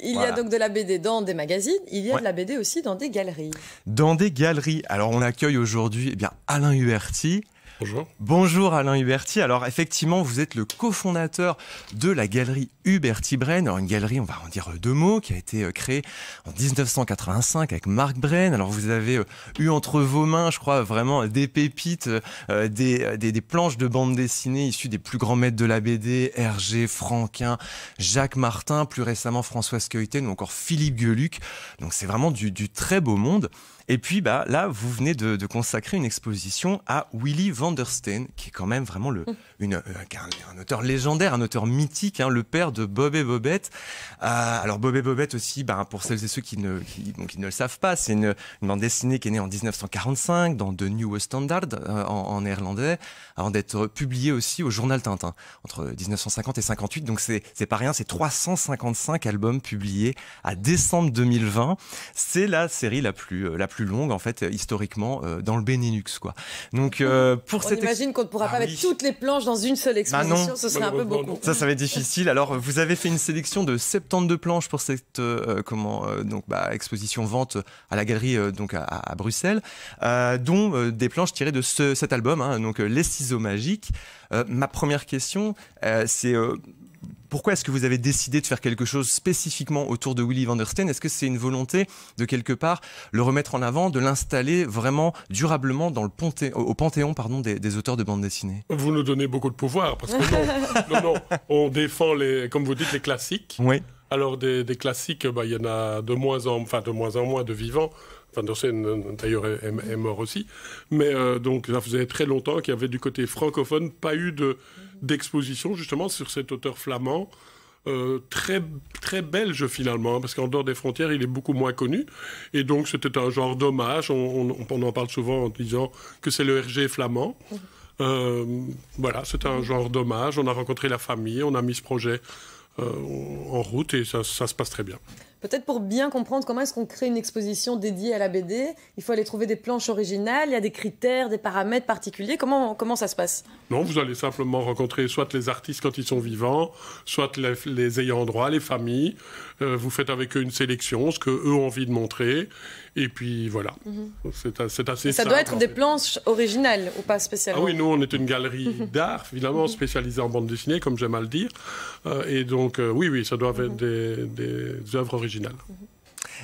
Il y a donc de la BD dans des magazines, il y a de la BD aussi dans des galeries. Dans des galeries. Alors on accueille aujourd'hui Alain Huberti. Bonjour. Bonjour Alain Huberti. Alors effectivement, vous êtes le cofondateur de la galerie Huberti Braine. Alors une galerie, on va en dire deux mots, qui a été créée en 1985 avec Marc Braine. Alors vous avez eu entre vos mains, je crois, vraiment des pépites, des planches de bande dessinée issues des plus grands maîtres de la BD, Hergé, Franquin, Jacques Martin, plus récemment Françoise Skeuten ou encore Philippe Gueluc. Donc c'est vraiment du très beau monde. Et puis là, vous venez de consacrer une exposition à Willy van der Steen, qui est quand même vraiment un auteur légendaire, un auteur mythique, le père de Bob et Bobette. Alors Bob et Bobette aussi, pour celles et ceux qui ne le savent pas, c'est une bande dessinée qui est née en 1945 dans The New Standard en néerlandais, avant d'être publiée aussi au journal Tintin entre 1950 et 58. Donc c'est pas rien, c'est 355 albums publiés à décembre 2020. C'est la série la plus longue en fait historiquement dans le Benelux quoi. Donc pour on imagine qu'on ne pourra pas mettre toutes les planches dans une seule exposition, ce serait un peu beaucoup. Ça va être difficile. Alors vous avez fait une sélection de 72 planches pour cette exposition vente à la galerie à Bruxelles, dont des planches tirées de cet album, donc Les Ciseaux Magiques. Ma première question, c'est pourquoi est-ce que vous avez décidé de faire quelque chose spécifiquement autour de Willy van der Steen? Est-ce que c'est une volonté de quelque part le remettre en avant, de l'installer vraiment durablement dans au panthéon des auteurs de bande dessinée? Vous nous donnez beaucoup de pouvoir parce que non, on défend comme vous dites, les classiques. Oui. Alors des classiques, il y en a de moins en moins de vivants. Van der Steen, d'ailleurs, est mort aussi. Mais donc, ça faisait très longtemps qu'il y avait du côté francophone pas eu d'exposition, justement, sur cet auteur flamand. Très, très belge, finalement, parce qu'en dehors des frontières, il est beaucoup moins connu. Et donc, c'était un genre d'hommage. On en parle souvent en disant que c'est le Hergé flamand. Voilà, c'était un genre d'hommage. On a rencontré la famille, on a mis ce projet en route et ça se passe très bien. Peut-être pour bien comprendre comment est-ce qu'on crée une exposition dédiée à la BD, il faut aller trouver des planches originales, il y a des critères, des paramètres particuliers. Comment ça se passe? Non, vous allez simplement rencontrer soit les artistes quand ils sont vivants, soit les ayants droit, les familles. Vous faites avec eux une sélection, ce qu'eux ont envie de montrer. Et puis voilà, c'est assez simple. Ça doit être des planches originales ou pas spécialement? Ah oui, nous on est une galerie d'art, évidemment, spécialisée en bande dessinée, comme j'aime à le dire. Et donc oui, ça doit être des œuvres originales.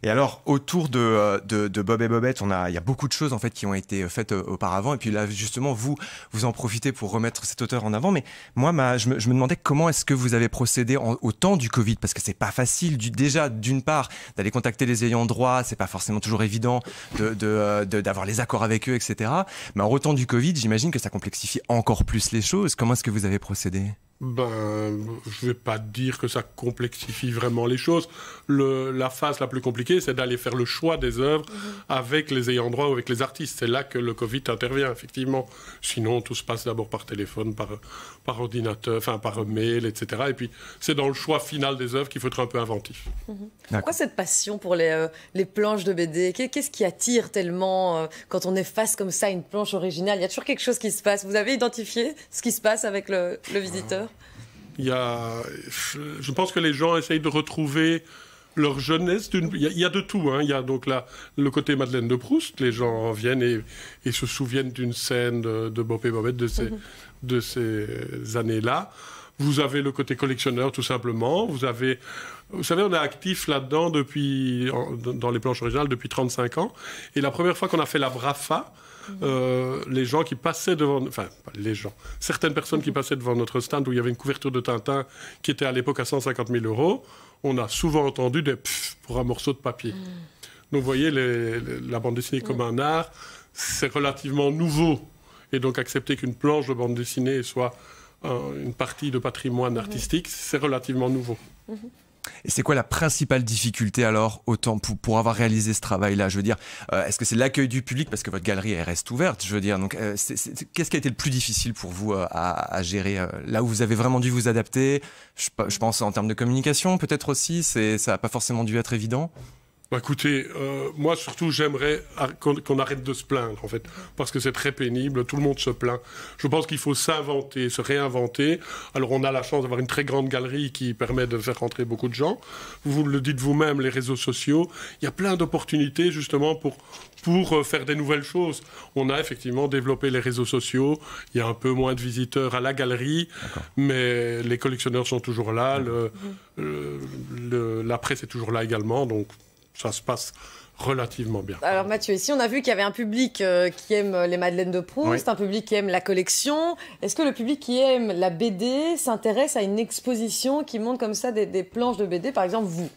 Et alors, autour de Bob et Bobette, il y a beaucoup de choses en fait qui ont été faites auparavant. Et puis là, justement, vous en profitez pour remettre cet auteur en avant. Mais moi, je me demandais comment est-ce que vous avez procédé au temps du Covid, parce que c'est pas facile déjà d'une part d'aller contacter les ayants droit, c'est pas forcément toujours évident d'avoir les accords avec eux, etc. Mais en temps du Covid, j'imagine que ça complexifie encore plus les choses. Comment est-ce que vous avez procédé? Je vais pas dire que ça complexifie vraiment les choses. La phase la plus compliquée, c'est d'aller faire le choix des œuvres avec les ayants droit ou avec les artistes. C'est là que le Covid intervient, effectivement. Sinon, tout se passe d'abord par téléphone, par ordinateur, par mail, etc. Et puis, c'est dans le choix final des œuvres qu'il faut être un peu inventif. Pourquoi cette passion pour les planches de BD? Qu'est-ce qui attire tellement quand on est face comme ça à une planche originale? Il y a toujours quelque chose qui se passe. Vous avez identifié ce qui se passe avec le visiteur? Je pense que les gens essayent de retrouver leur jeunesse. Il y a de tout. Il y a donc le côté Madeleine de Proust. Les gens viennent et se souviennent d'une scène de Bob et Bobette de ces années-là. Vous avez le côté collectionneur, tout simplement. Vous savez, on est actif là-dedans dans les planches originales depuis 35 ans. Et la première fois qu'on a fait la Brafa, les gens qui passaient devant... certaines personnes qui passaient devant notre stand où il y avait une couverture de Tintin qui était à l'époque à 150 000 €, on a souvent entendu des pfff pour un morceau de papier. Donc vous voyez, la bande dessinée comme un art, c'est relativement nouveau. Et donc accepter qu'une planche de bande dessinée soit une partie de patrimoine artistique, c'est relativement nouveau. Et c'est quoi la principale difficulté alors autant pour avoir réalisé ce travail-là? Je veux dire, est-ce que c'est l'accueil du public parce que votre galerie elle reste ouverte? Je veux dire, donc qu'est-ce qui a été le plus difficile pour vous à gérer là où vous avez vraiment dû vous adapter? Je pense en termes de communication peut-être aussi. Ça n'a pas forcément dû être évident. Écoutez, moi surtout j'aimerais qu'on arrête de se plaindre en fait, parce que c'est très pénible, tout le monde se plaint. Je pense qu'il faut s'inventer, se réinventer. Alors on a la chance d'avoir une très grande galerie qui permet de faire rentrer beaucoup de gens. Vous le dites vous-même, les réseaux sociaux, il y a plein d'opportunités justement pour faire des nouvelles choses. On a effectivement développé les réseaux sociaux, il y a un peu moins de visiteurs à la galerie, mais les collectionneurs sont toujours là, la presse est toujours là également, donc ça se passe relativement bien. Alors Mathieu, ici on a vu qu'il y avait un public qui aime les Madeleines de Proust, un public qui aime la collection. Est-ce que le public qui aime la BD s'intéresse à une exposition qui montre comme ça des planches de BD, par exemple vous?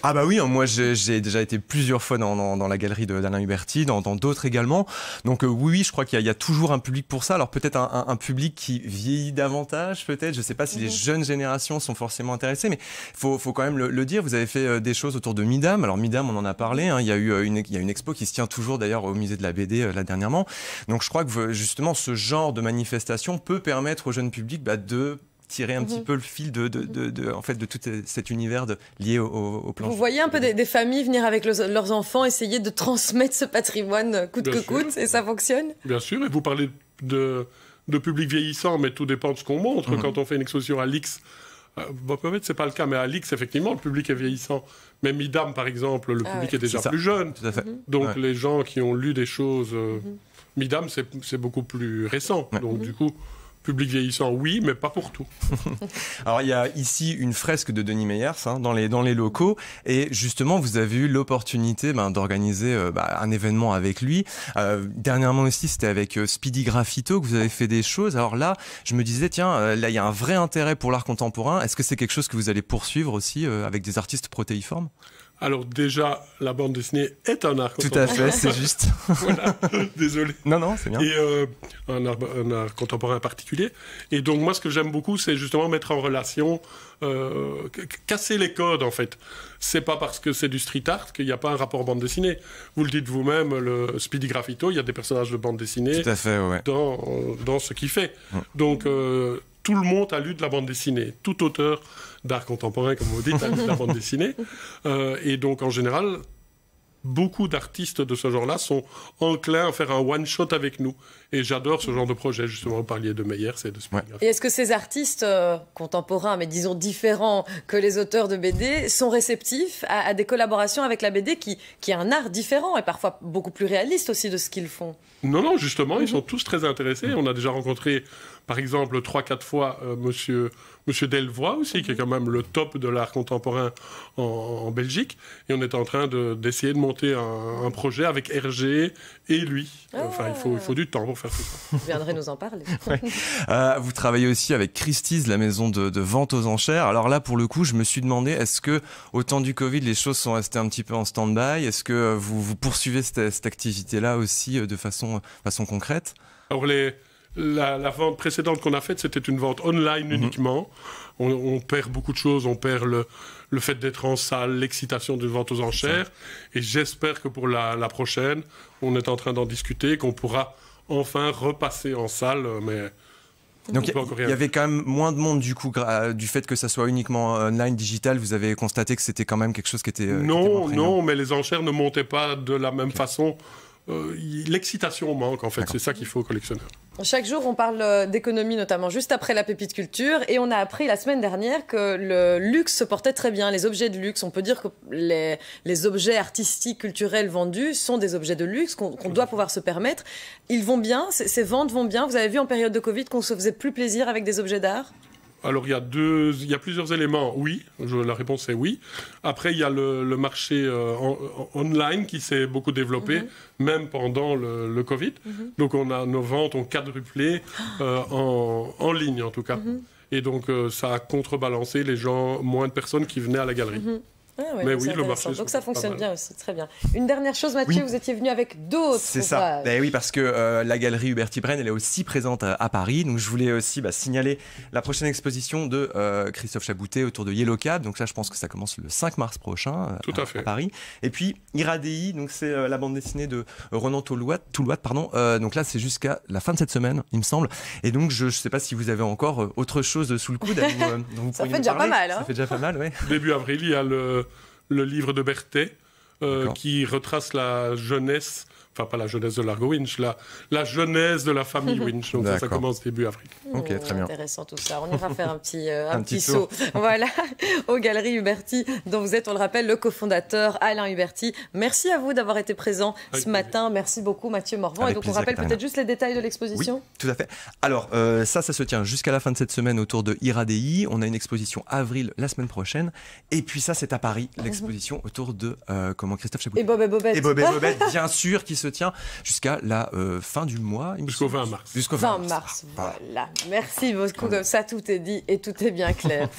Ah bah oui, moi j'ai déjà été plusieurs fois dans la galerie d'Alain Huberti, dans d'autres également. Donc oui, je crois qu'il y a toujours un public pour ça. Alors peut-être un public qui vieillit davantage, peut-être. Je sais pas si les jeunes générations sont forcément intéressées, mais faut quand même le dire. Vous avez fait des choses autour de Midam. Alors Midam, on en a parlé. Il y a eu une expo qui se tient toujours d'ailleurs au musée de la BD là dernièrement. Donc je crois que justement ce genre de manifestation peut permettre au jeune public de tirer un petit peu le fil en fait, de tout cet univers lié aux planches. Vous voyez un peu des familles venir avec leurs enfants, essayer de transmettre ce patrimoine coûte que coûte, et ça fonctionne? Bien sûr, et vous parlez de public vieillissant, mais tout dépend de ce qu'on montre. Quand on fait une exposition à l'X, peut-être c'est pas le cas, mais à l'X, effectivement, le public est vieillissant. Mais Midam, par exemple, le public est déjà plus jeune. Tout à fait. Donc les gens qui ont lu des choses... Midam, c'est beaucoup plus récent. Donc du coup... Public vieillissant, oui, mais pas pour tout. Alors, il y a ici une fresque de Denis Meyers dans les locaux. Et justement, vous avez eu l'opportunité d'organiser un événement avec lui. Dernièrement aussi, c'était avec Speedy Graffito que vous avez fait des choses. Alors là, je me disais, tiens, là, il y a un vrai intérêt pour l'art contemporain. Est-ce que c'est quelque chose que vous allez poursuivre aussi avec des artistes protéiformes? Alors déjà, la bande dessinée est un art contemporain. Tout à fait, c'est juste. Voilà, désolé. Non, c'est bien. Et un art contemporain particulier. Et donc moi, ce que j'aime beaucoup, c'est justement mettre en relation, casser les codes en fait. C'est pas parce que c'est du street art qu'il n'y a pas un rapport bande dessinée. Vous le dites vous-même, le Speedy Graffito, il y a des personnages de bande dessinée. Tout à fait, ouais. dans ce qu'il fait. Donc tout le monde a lu de la bande dessinée. Tout auteur d'art contemporain, comme vous dites, a lu de la bande dessinée. Et donc, en général, beaucoup d'artistes de ce genre-là sont enclins à faire un one-shot avec nous. Et j'adore ce genre de projet. Justement, vous parliez de Meyers et de Speedy Graffito. Et est-ce que ces artistes contemporains, mais disons différents que les auteurs de BD, sont réceptifs à des collaborations avec la BD qui est un art différent et parfois beaucoup plus réaliste aussi de ce qu'ils font? Non, justement, ils sont tous très intéressés. On a déjà rencontré, par exemple, 3-4 fois Monsieur Delvoye aussi, qui est quand même le top de l'art contemporain en Belgique. Et on est en train d'essayer de monter un projet avec Hergé et lui. Enfin, il faut du temps pour faire tout ça. Vous viendrez nous en parler. Vous travaillez aussi avec Christie's, la maison de vente aux enchères. Alors là, pour le coup, je me suis demandé, est-ce que, au temps du Covid, les choses sont restées un petit peu en stand-by? Est-ce que vous poursuivez cette activité-là aussi de façon concrète? Alors, la vente précédente qu'on a faite, c'était une vente online uniquement. On perd beaucoup de choses. On perd le fait d'être en salle, l'excitation d'une vente aux enchères. Et j'espère que pour la prochaine, on est en train d'en discuter, qu'on pourra enfin repasser en salle. Mais donc il y avait quand même moins de monde du coup, du fait que ça soit uniquement online, digital. Vous avez constaté que c'était quand même quelque chose qui était... Non, mais les enchères ne montaient pas de la même façon. L'excitation manque en fait, c'est ça qu'il faut aux collectionneurs. Chaque jour on parle d'économie, notamment juste après la pépite culture, et on a appris la semaine dernière que le luxe se portait très bien, les objets de luxe. On peut dire que les objets artistiques, culturels vendus sont des objets de luxe qu'on doit pouvoir se permettre. Ils vont bien, ces ventes vont bien. Vous avez vu en période de Covid qu'on se faisait plus plaisir avec des objets d'art? Alors, il y a plusieurs éléments. Oui, la réponse est oui. Après, il y a le marché online qui s'est beaucoup développé, même pendant le Covid. Donc, nos ventes ont quadruplé en ligne, en tout cas. Et donc, ça a contrebalancé moins de personnes qui venaient à la galerie. Mais oui, le marché. Donc ça fonctionne bien aussi, très bien. Une dernière chose, Mathieu, vous étiez venu avec d'autres. C'est ça. Oui, parce que la galerie Huberti Braine, elle est aussi présente à Paris. Donc je voulais aussi signaler la prochaine exposition de Christophe Chaboutet autour de Yellow Cab. Donc là, je pense que ça commence le 5 mars prochain à Paris. Et puis Iradei, donc c'est la bande dessinée de Ronan Toulouat, pardon. Donc là, c'est jusqu'à la fin de cette semaine, il me semble. Et donc je ne sais pas si vous avez encore autre chose sous le coude. Ça fait déjà pas mal. Ça fait déjà pas mal, oui. Début avril, il y a le livre de Berthet, qui retrace la jeunesse. Enfin, pas la jeunesse de Largo Winch, la jeunesse de la famille Winch. Donc ça commence début avril. Ok, très bien. Intéressant tout ça. On ira faire un petit saut. Voilà, aux Galeries Huberti, dont vous êtes, on le rappelle, le cofondateur Alain Huberti. Merci à vous d'avoir été présent ce matin. Merci beaucoup Mathieu Morvan. Et donc on rappelle peut-être juste les détails de l'exposition. Oui, tout à fait. Alors ça se tient jusqu'à la fin de cette semaine autour de Iradei. On a une exposition avril la semaine prochaine. Et puis ça, c'est à Paris, l'exposition autour de Christophe Chapouli. Et Bob et Bobette. Et Bob et Bobette, bien sûr, qui se tient jusqu'à la fin du mois. Jusqu'au 20 mars. Jusqu'au 20 mars. Voilà. Merci beaucoup. Comme ça, tout est dit et tout est bien clair.